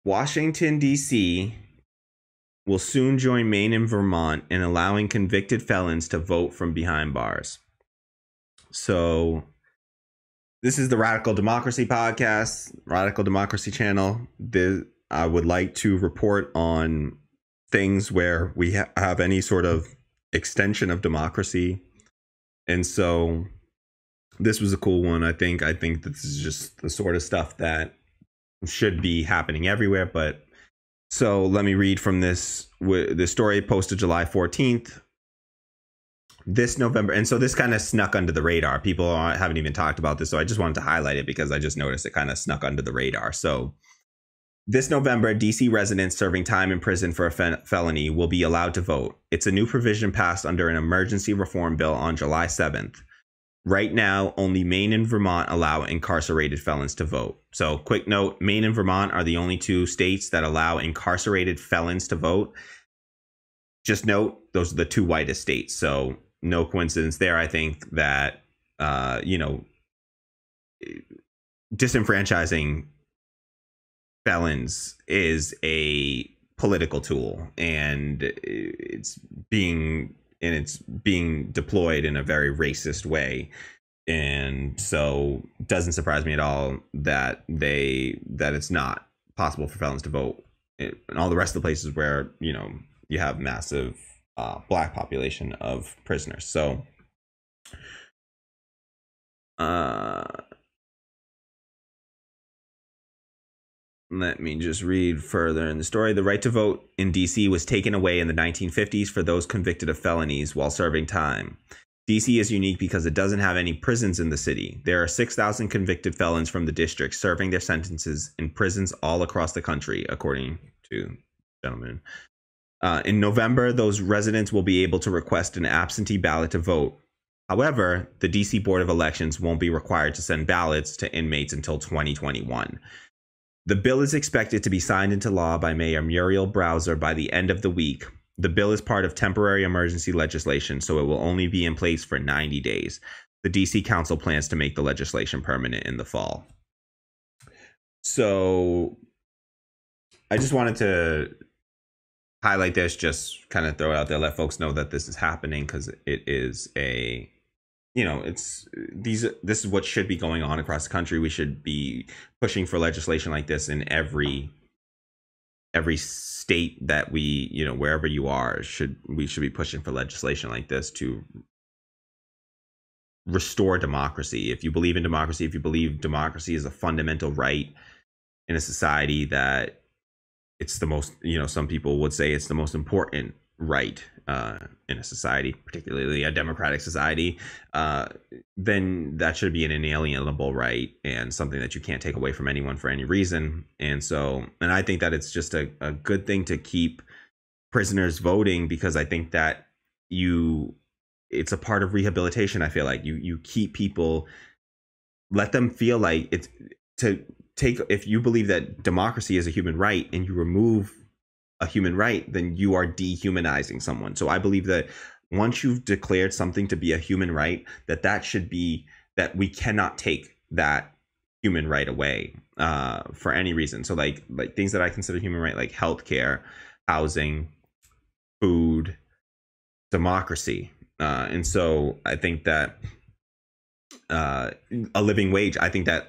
Washington, D.C. will soon join Maine and Vermont in allowing convicted felons to vote from behind bars. So this is the Radical Democracy Podcast, Radical Democracy Channel. I would like to report on things where we have any sort of extension of democracy. And so this was a cool one. I think this is just the sort of stuff that should be happening everywhere. But so let me read from this story posted July 14th. This November, and so this kind of snuck under the radar. People haven't even talked about this, so I just wanted to highlight it because I just noticed it kind of snuck under the radar. So this November, DC residents serving time in prison for a felony will be allowed to vote. It's a new provision passed under an emergency reform bill on July 7th. Right now, only Maine and Vermont allow incarcerated felons to vote. So quick note, Maine and Vermont are the only two states that allow incarcerated felons to vote. Just note, those are the two whitest states. So no coincidence there. I think that, disenfranchising felons is a political tool, and it's being deployed in a very racist way. And so it doesn't surprise me at all that it's not possible for felons to vote in all the rest of the places where, you have massive black population of prisoners. So let me just read further in the story. The right to vote in DC was taken away in the 1950s for those convicted of felonies while serving time. DC is unique because it doesn't have any prisons in the city. There are 6,000 convicted felons from the district serving their sentences in prisons all across the country, according to gentlemen. In November, those residents will be able to request an absentee ballot to vote. However, the DC Board of Elections won't be required to send ballots to inmates until 2021. The bill is expected to be signed into law by Mayor Muriel Bowser by the end of the week. The bill is part of temporary emergency legislation, so it will only be in place for 90 days. The DC Council plans to make the legislation permanent in the fall. So I just wanted to highlight this, just kind of throw it out there, let folks know that this is happening, because it is this is what should be going on across the country. We should be pushing for legislation like this in every state that we, wherever you are, we should be pushing for legislation like this to restore democracy. If you believe in democracy, if you believe democracy is a fundamental right in a society, that it's the most, some people would say it's the most important right in a society, particularly a democratic society, then that should be an inalienable right and something that you can't take away from anyone for any reason. And I think that it's just a good thing to keep prisoners voting, because I think that it's a part of rehabilitation. I feel like you keep people, let them feel like it's if you believe that democracy is a human right and you remove a human right, then you are dehumanizing someone. So I believe that once you've declared something to be a human right, that should be, that we cannot take that human right away for any reason. So like things that I consider human right, like healthcare, housing, food, democracy. And so I think that a living wage, I think that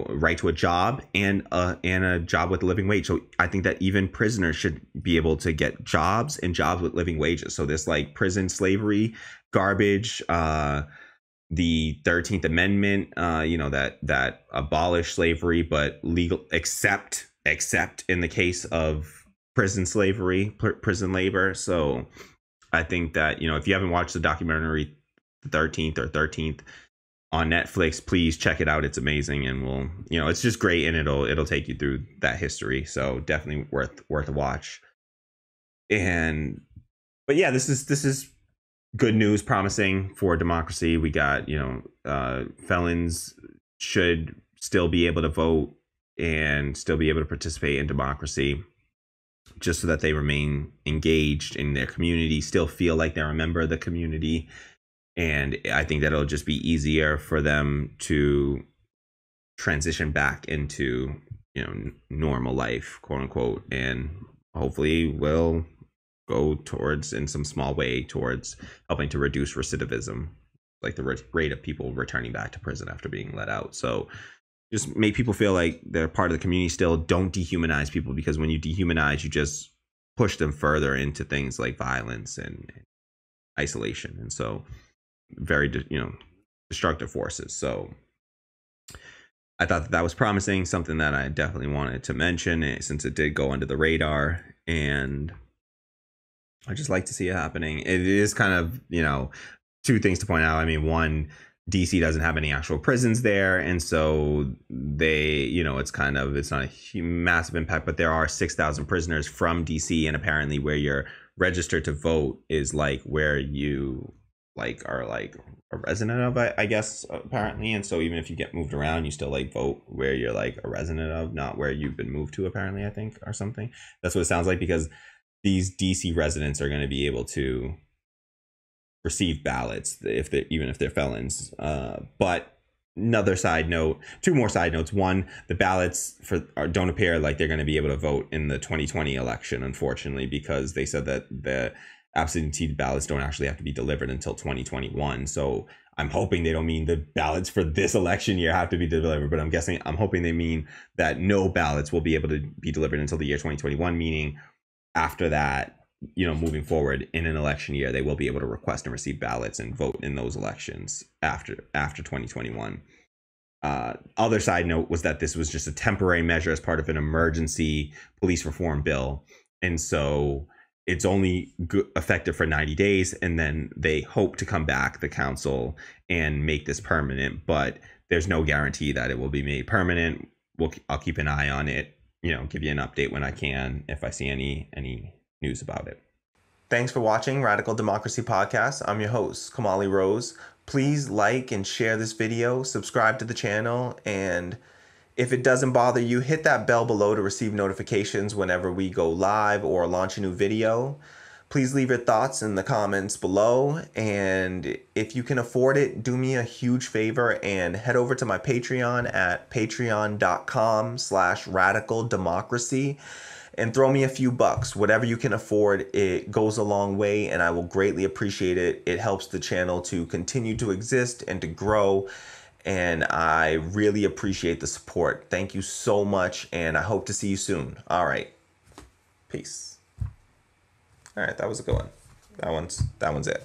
right to a job and a job with a living wage. So I think that even prisoners should be able to get jobs and jobs with living wages. So this like prison slavery garbage, the 13th Amendment, that abolished slavery but legal except in the case of prison slavery, prison labor. So I think that, if you haven't watched the documentary 13th on Netflix, please check it out. It's amazing, and it's just great, and it'll take you through that history. So definitely worth a watch. But yeah, this is good news, promising for democracy. We got, felons should still be able to vote and still be able to participate in democracy, just so that they remain engaged in their community, still feel like they're a member of the community. And I think that it'll just be easier for them to transition back into, normal life, quote unquote, and hopefully will go towards, in some small way, towards helping to reduce recidivism, like the rate of people returning back to prison after being let out. So just make people feel like they're part of the community still. Don't dehumanize people, because when you dehumanize, you just push them further into things like violence and isolation. And so very, destructive forces. So I thought that was promising, something that I definitely wanted to mention, since it did go under the radar. And I just like to see it happening. It is kind of, two things to point out. I mean, one, DC doesn't have any actual prisons there, and so they, it's not a massive impact, but there are 6,000 prisoners from DC, and apparently where you're registered to vote is like where you are like a resident of, I guess, apparently. And so even if you get moved around, you still vote where you're like a resident of, not where you've been moved to, apparently, I think, or something. That's what it sounds like, because these DC residents are going to be able to receive ballots even if they're felons. But another side note, two more side notes. One, the ballots don't appear like they're going to be able to vote in the 2020 election, unfortunately, because they said that the absentee ballots don't actually have to be delivered until 2021. So I'm hoping they don't mean the ballots for this election year have to be delivered, but I'm hoping they mean that no ballots will be able to be delivered until the year 2021, meaning after that, moving forward in an election year, they will be able to request and receive ballots and vote in those elections after 2021. Other side note was that this was just a temporary measure as part of an emergency police reform bill. And so it's only effective for 90 days. And then they hope to come back, the council, and make this permanent. But there's no guarantee that it will be made permanent. I'll keep an eye on it, give you an update when I can, if I see any news about it. Thanks for watching Radical Democracy Podcast. I'm your host, Kamali Rose. Please like and share this video, subscribe to the channel, and if it doesn't bother you, hit that bell below to receive notifications whenever we go live or launch a new video. Please leave your thoughts in the comments below, and if you can afford it, do me a huge favor and head over to my Patreon at patreon.com/radicaldemocracy and throw me a few bucks. Whatever you can afford, it goes a long way, and I will greatly appreciate it. It helps the channel to continue to exist and to grow, and I really appreciate the support. Thank you so much, and I hope to see you soon. All right, peace. All right, that was a good one. That one's it.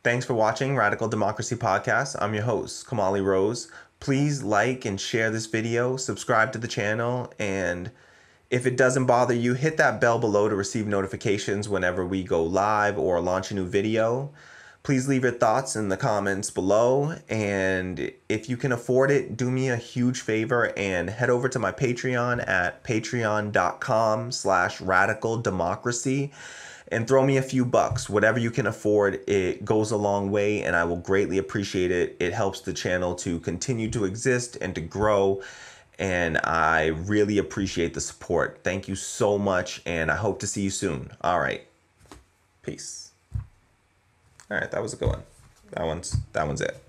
Thanks for watching Radical Democracy Podcast. I'm your host, Kamali Rose. Please like and share this video, subscribe to the channel, and if it doesn't bother you, hit that bell below to receive notifications whenever we go live or launch a new video. Please leave your thoughts in the comments below, and if you can afford it, do me a huge favor and head over to my Patreon at patreon.com/radicaldemocracy and throw me a few bucks. Whatever you can afford, it goes a long way, and I will greatly appreciate it. It helps the channel to continue to exist and to grow, and I really appreciate the support. Thank you so much, and I hope to see you soon. All right, peace. All right, that was a good one. That one's it.